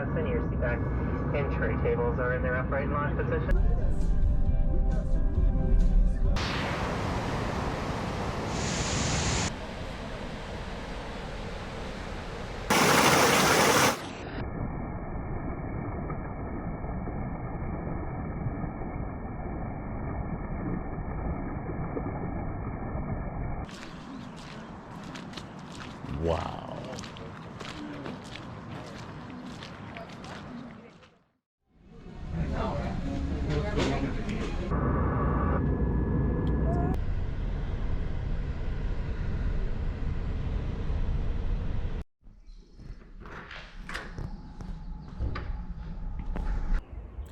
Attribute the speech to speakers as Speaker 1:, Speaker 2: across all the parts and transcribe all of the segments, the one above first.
Speaker 1: armrests and your seat back and tray tables are in their upright and locked position.
Speaker 2: Wow.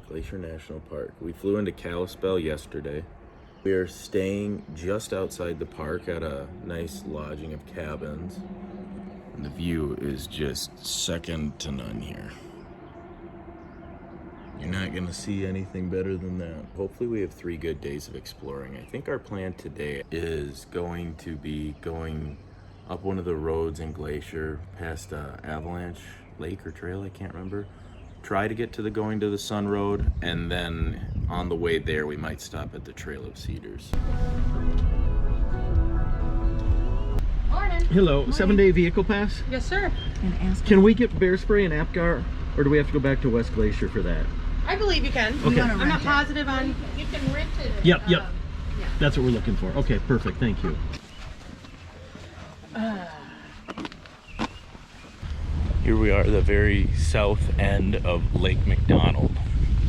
Speaker 2: Glacier National Park. We flew into Kalispell yesterday. We are staying just outside the park at a nice lodging of cabins. And the view is just second to none here. You're not gonna see anything better than that. Hopefully we have 3 good days of exploring. I think our plan today is going to be going up one of the roads in Glacier past Avalanche Lake or Trail, I can't remember. Try to get to the Going to the Sun Road, and then on the way there we might stop at the Trail of Cedars.
Speaker 3: Morning.
Speaker 4: Hello,
Speaker 3: Morning.
Speaker 4: 7-day vehicle pass?
Speaker 3: Yes, sir.
Speaker 4: Can we get bear spray in Apgar, or do we have to go back to West Glacier for that?
Speaker 3: I believe you can.
Speaker 4: Okay.
Speaker 3: I'm not positive on. You can rent it.
Speaker 4: Yep. That's what we're looking for. Okay, perfect, thank you.
Speaker 2: Here we are at the very south end of Lake McDonald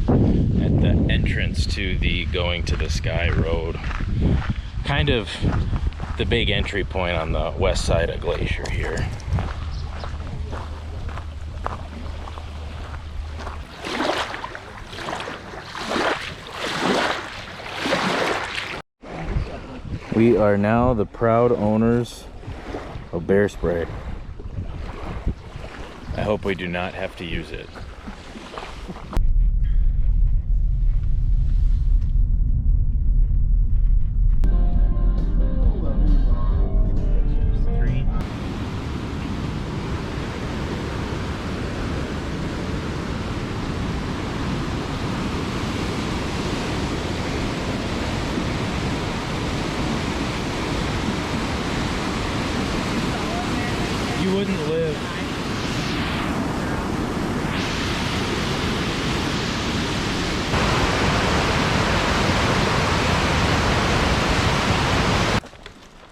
Speaker 2: at the entrance to the Going to the Sky Road. Kind of the big entry point on the west side of Glacier here. We are now the proud owners of bear spray. I hope we do not have to use it. You wouldn't live.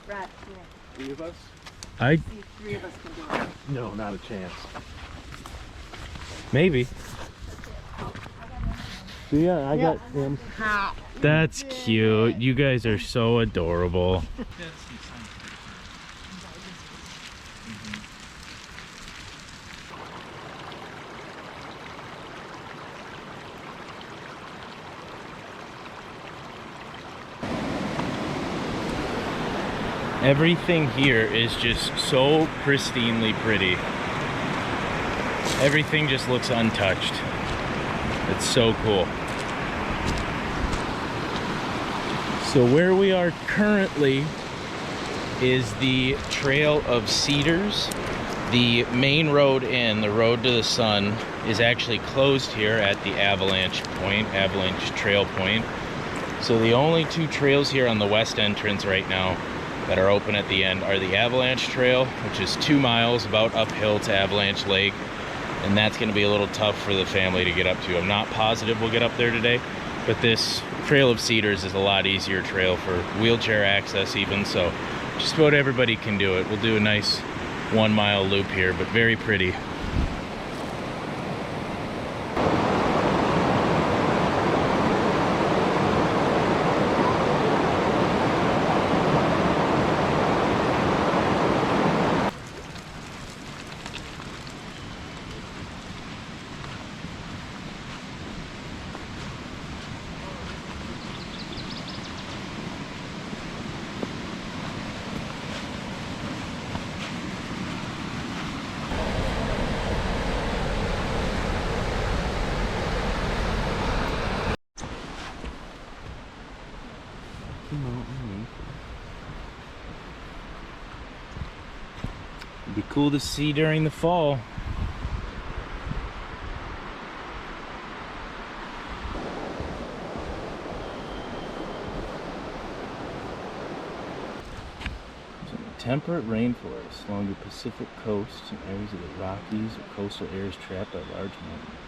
Speaker 3: Right.
Speaker 4: Three of us?
Speaker 2: I
Speaker 3: 3 of us can do it.
Speaker 4: No, not a chance.
Speaker 2: maybe.
Speaker 4: So yeah, I got him.
Speaker 2: That's cute. You guys are so adorable. Everything here is just so pristinely pretty. Everything just looks untouched. It's so cool. So where we are currently is the Trail of Cedars. The main road in, the road to the sun, is actually closed here at the Avalanche Trail Point. So the only 2 trails here on the west entrance right now that are open at the end are the Avalanche Trail, which is 2 miles about uphill to Avalanche Lake, and that's going to be a little tough for the family to get up to. I'm not positive we'll get up there today, but this Trail of Cedars is a lot easier trail for wheelchair access even, so just about everybody can do it. We'll do a nice 1-mile loop here, but very pretty. It'd be cool to see during the fall. temperate rainforest along the Pacific coast and areas of the Rockies or coastal areas trapped by large mountains.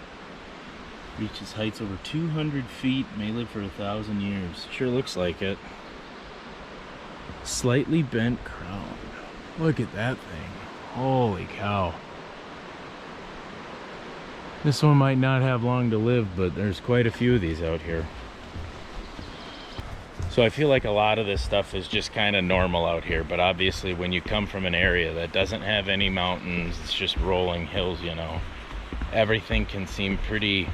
Speaker 2: Reaches heights over 200 feet, may live for 1,000 years. Sure looks like it. Slightly bent crown. Look at that thing. Holy cow. This one might not have long to live, but there's quite a few of these out here. So I feel like a lot of this stuff is just kind of normal out here, but obviously when you come from an area that doesn't have any mountains, it's just rolling hills, you know, everything can seem pretty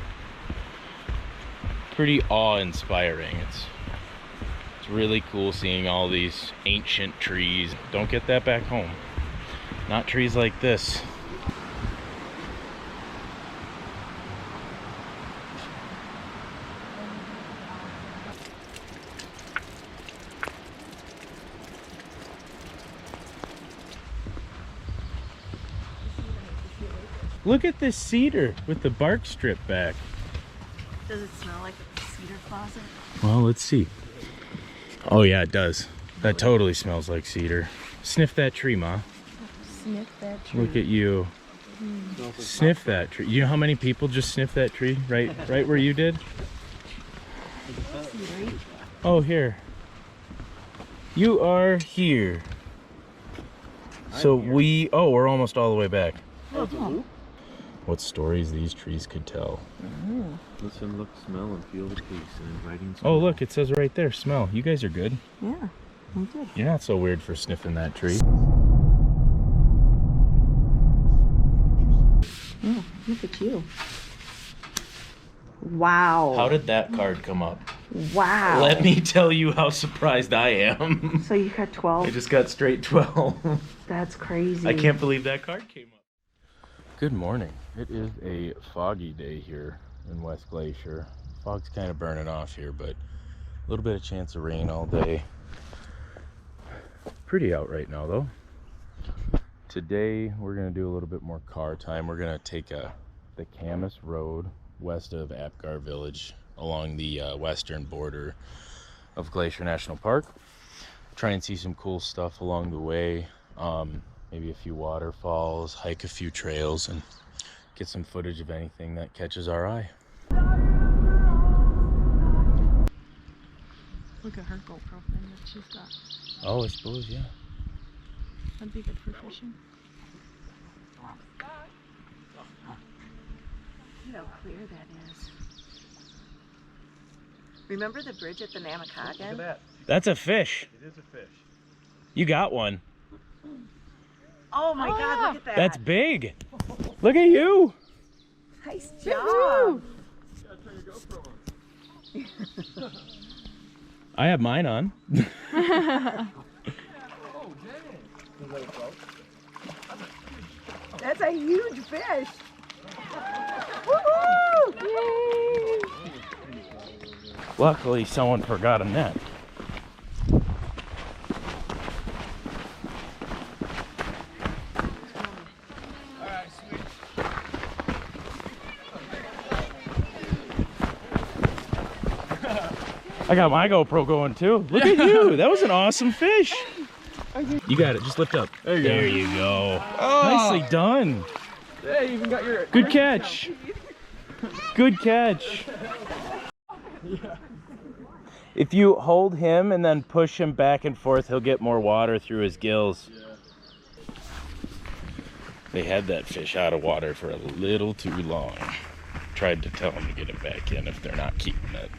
Speaker 2: awe-inspiring. It's really cool seeing all these ancient trees. Don't get that back home. Not trees like this. Look at this cedar with the bark stripped back.
Speaker 3: Does it smell like a cedar closet?
Speaker 2: Well, let's see. Oh yeah, it does. That totally smells like cedar. Sniff that tree, Ma.
Speaker 3: Sniff that tree.
Speaker 2: Look at you. Sniff that tree. You know how many people just sniffed that tree? Right where you did? Oh, here. You are here. So we're almost all the way back. What stories these trees could tell.
Speaker 4: Listen, look, smell, and feel the peace and inviting smell.
Speaker 2: Oh, look, it says right there, smell. You guys are good.
Speaker 3: Yeah, I'm good.
Speaker 2: You're not so weird for sniffing that tree.
Speaker 3: Oh, look at you. Wow.
Speaker 2: How did that card come up?
Speaker 3: Wow.
Speaker 2: Let me tell you how surprised I am.
Speaker 3: So you got 12?
Speaker 2: I just got straight 12.
Speaker 3: That's crazy.
Speaker 2: I can't believe that card came up. Good morning. It is a foggy day here in West Glacier. Fog's kind of burning off here, but a little bit of chance of rain all day. Pretty out right now though. Today we're going to do a little bit more car time. We're going to take the Camas Road west of Apgar Village along the western border of Glacier National Park. Try and see some cool stuff along the way. Maybe a few waterfalls, hike a few trails, and get some footage of anything that catches our eye.
Speaker 3: Look at her GoPro thing that she's got.
Speaker 2: Oh, I suppose, yeah.
Speaker 3: That'd be good for fishing. Look how clear that is. Remember the bridge at the Namakagan?
Speaker 4: Look at that.
Speaker 2: That's a fish.
Speaker 4: It is a fish.
Speaker 2: You got one.
Speaker 3: Oh my God, look at that.
Speaker 2: That's big. Look at you.
Speaker 3: Nice job.
Speaker 2: I have mine on.
Speaker 3: That's a huge fish. Woohoo! Yay!
Speaker 2: Luckily, someone forgot a net. I got my GoPro going too. Look at you. That was an awesome fish. You got it. Just lift up. There you go. Oh. Nicely done.
Speaker 4: Yeah, you even got your...
Speaker 2: Good catch. Good catch. If you hold him and then push him back and forth, he'll get more water through his gills. They had that fish out of water for a little too long. Tried to tell them to get it back in if they're not keeping it.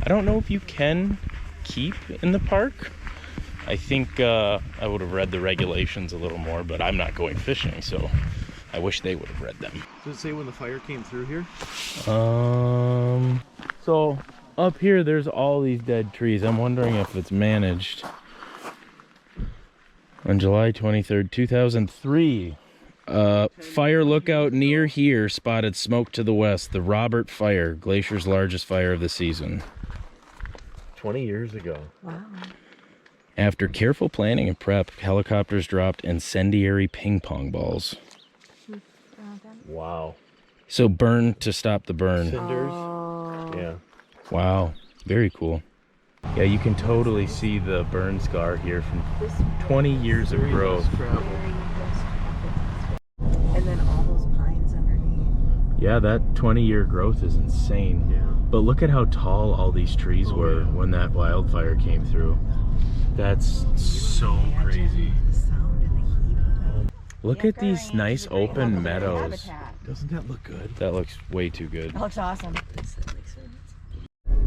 Speaker 2: I don't know if you can keep in the park. I think I would have read the regulations a little more, but I'm not going fishing, so I wish they would have read them.
Speaker 4: Does it say when the fire came through here?
Speaker 2: So up here there's all these dead trees. I'm wondering if it's managed. On July 23rd, 2003, fire lookout near here spotted smoke to the west. The Robert Fire, Glacier's largest fire of the season.
Speaker 4: 20 years ago.
Speaker 3: Wow.
Speaker 2: After careful planning and prep, helicopters dropped incendiary ping pong balls.
Speaker 4: Wow.
Speaker 2: So burn to stop the burn.
Speaker 4: Cinders.
Speaker 3: Oh.
Speaker 4: Yeah.
Speaker 2: Wow, very cool. Yeah, you can totally see the burn scar here from 20 years of growth.
Speaker 3: And then all those pines underneath.
Speaker 2: Yeah, that 20-year growth is insane.
Speaker 4: Yeah.
Speaker 2: But look at how tall all these trees were
Speaker 4: yeah.
Speaker 2: when that wildfire came through. That's so crazy.
Speaker 3: The sound and the heat of it.
Speaker 2: Look at these nice open meadows.
Speaker 4: Doesn't that look good?
Speaker 2: That looks way too good.
Speaker 3: That looks awesome.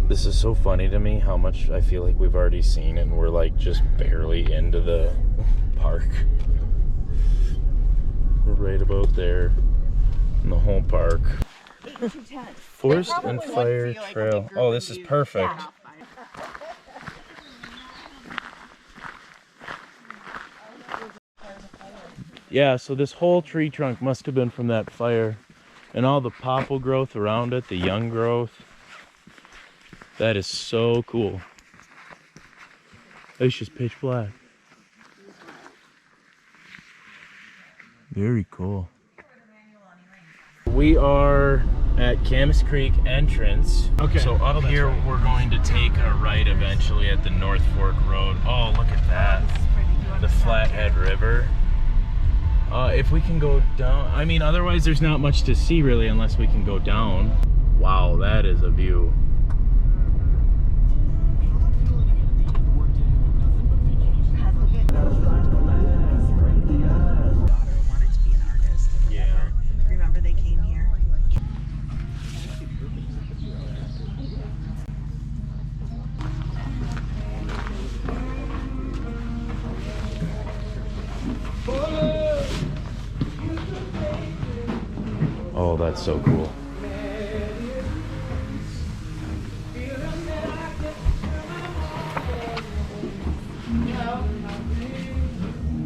Speaker 2: This is so funny to me how much I feel like we've already seen and we're like just barely into the park. We're right about there in the whole park. Forest and Fire Trail. Oh, this is perfect. Yeah, so this whole tree trunk must have been from that fire. And all the popple growth around it, the young growth. That is so cool. It's just pitch black. Very cool. We are at Camas Creek entrance.
Speaker 4: Okay.
Speaker 2: So up here we're going to take a right eventually at the North Fork Road. Oh, look at that. The Flathead River. If we can go down, I mean, otherwise there's not much to see really unless we can go down. Wow, that is a view.
Speaker 3: Remember they came here?
Speaker 2: Oh, that's so cool.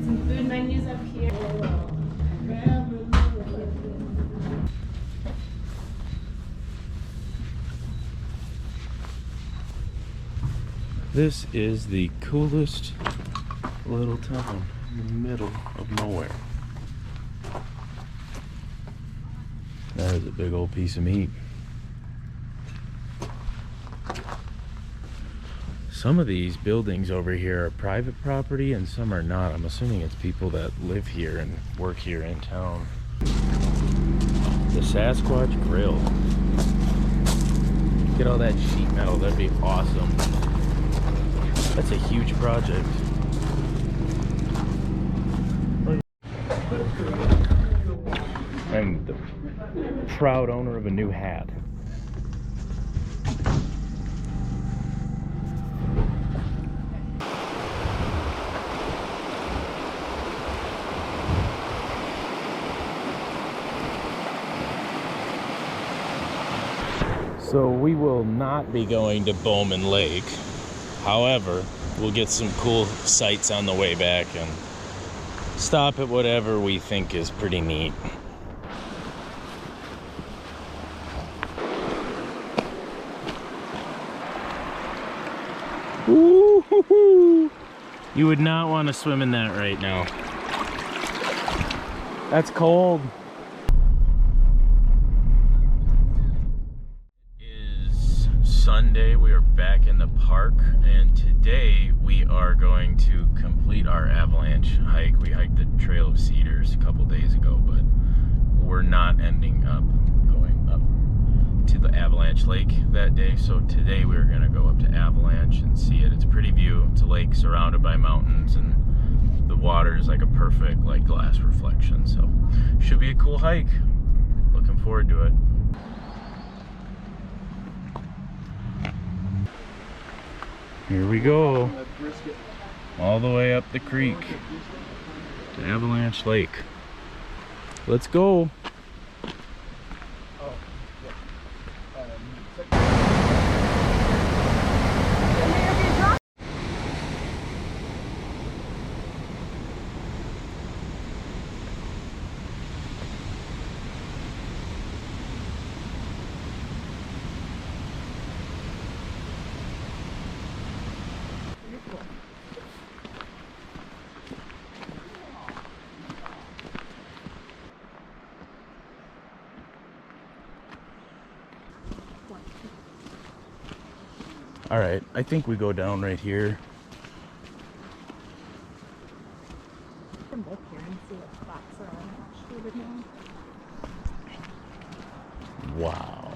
Speaker 5: Some food menus up here.
Speaker 2: This is the coolest little town in the middle of nowhere. That is a big old piece of meat. Some of these buildings over here are private property and some are not. I'm assuming it's people that live here and work here in town. The Sasquatch Grill. Get all that sheet metal, that'd be awesome. That's a huge project. I'm the proud owner of a new hat. So we will not be going to Bowman Lake. However, we'll get some cool sights on the way back and stop at whatever we think is pretty neat. Ooh, you would not want to swim in that right now. That's cold. It is Sunday. We are back in the park, and today we are going to complete our avalanche hike. We hiked the Trail of Cedars a couple days ago, but we're not ending up going up to the Avalanche Lake that day. So today we're going to go up to Avalanche and see it. It's a pretty view. It's a lake surrounded by mountains, and the water is like a perfect like glass reflection. So should be a cool hike. Looking forward to it. Here we go. All the way up the creek to Avalanche Lake. Let's go. All right, I think we go down right here.
Speaker 5: We can look here and see what spots are on shaded now.
Speaker 2: Wow.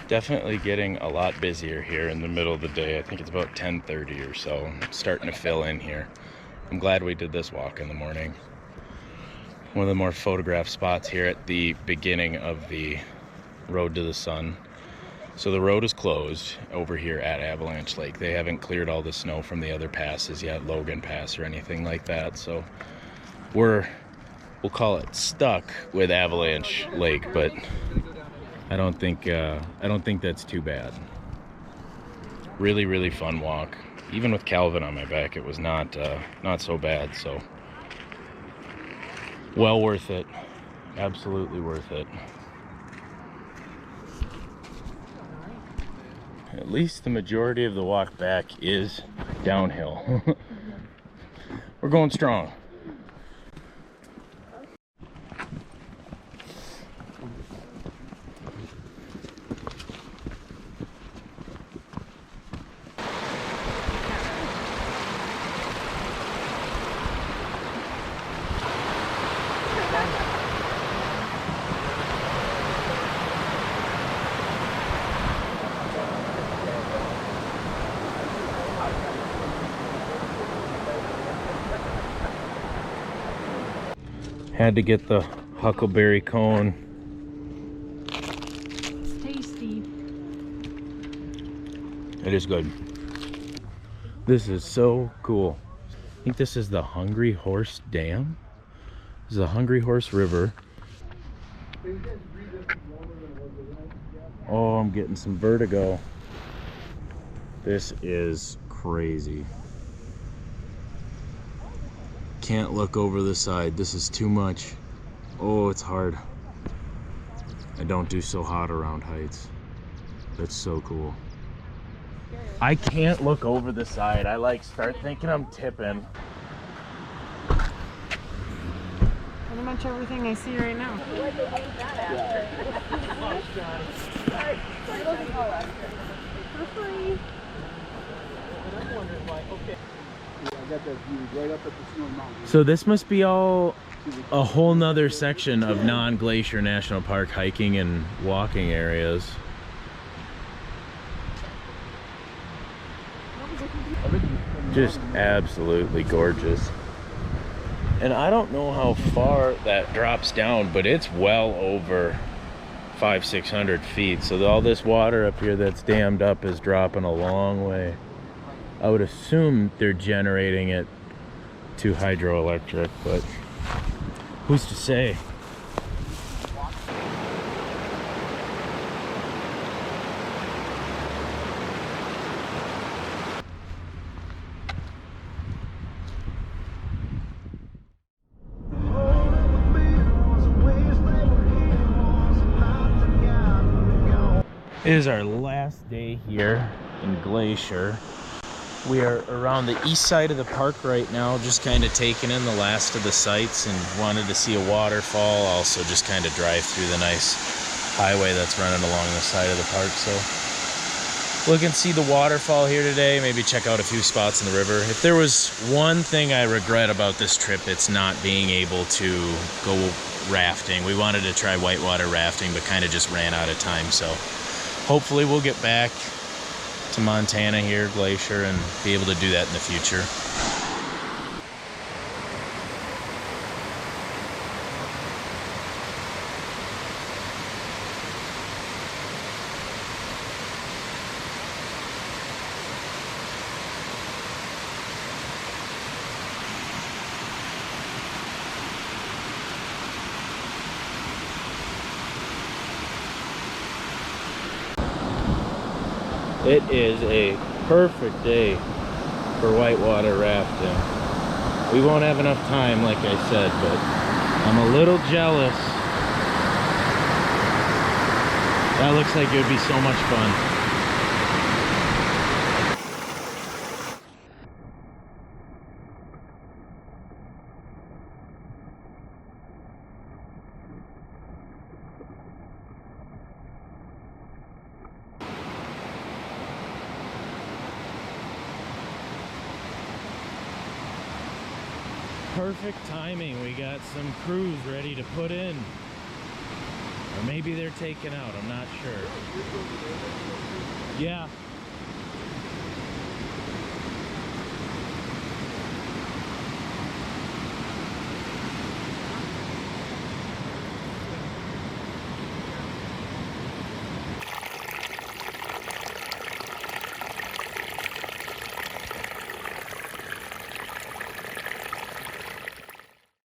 Speaker 2: Definitely getting a lot busier here in the middle of the day. I think it's about 10:30 or so. It's starting to fill in here. I'm glad we did this walk in the morning. One of the more photographed spots here at the beginning of the road to the sun. So the road is closed over here at Avalanche Lake. They haven't cleared all the snow from the other passes yet, Logan Pass or anything like that. So we'll call it stuck with Avalanche Lake, but I don't think that's too bad. Really, really fun walk. Even with Calvin on my back, it was not so bad. So well worth it. Absolutely worth it. At least the majority of the walk back is downhill. We're going strong. Had to get the huckleberry cone.
Speaker 5: It's tasty.
Speaker 2: It is good. This is so cool. I think this is the Hungry Horse Dam. This is the Hungry Horse River. Oh, I'm getting some vertigo. This is crazy. Can't look over the side. This is too much. Oh, it's hard. I don't do so hot around heights. That's so cool. I can't look over the side. I like start thinking I'm tipping.
Speaker 5: Pretty much everything I see right now. For free.
Speaker 2: So this must be all a whole nother section of non-Glacier National Park hiking and walking areas. Just absolutely gorgeous. And I don't know how far that drops down, but it's well over 500-600 feet. So all this water up here that's dammed up is dropping a long way. I would assume they're generating it to hydroelectric, but who's to say? It is our last day here in Glacier. We are around the east side of the park right now, just kind of taking in the last of the sights and wanted to see a waterfall. Also just kind of drive through the nice highway that's running along the side of the park. So look and see the waterfall here today, maybe check out a few spots in the river. If there was one thing I regret about this trip, it's not being able to go rafting. We wanted to try whitewater rafting, but kind of just ran out of time. So hopefully we'll get back to Montana here, Glacier, and be able to do that in the future. It is a perfect day for whitewater rafting. We won't have enough time, like I said, but I'm a little jealous. That looks like it would be so much fun. Perfect timing. We got some crews ready to put in. Or maybe they're taken out, I'm not sure. Yeah.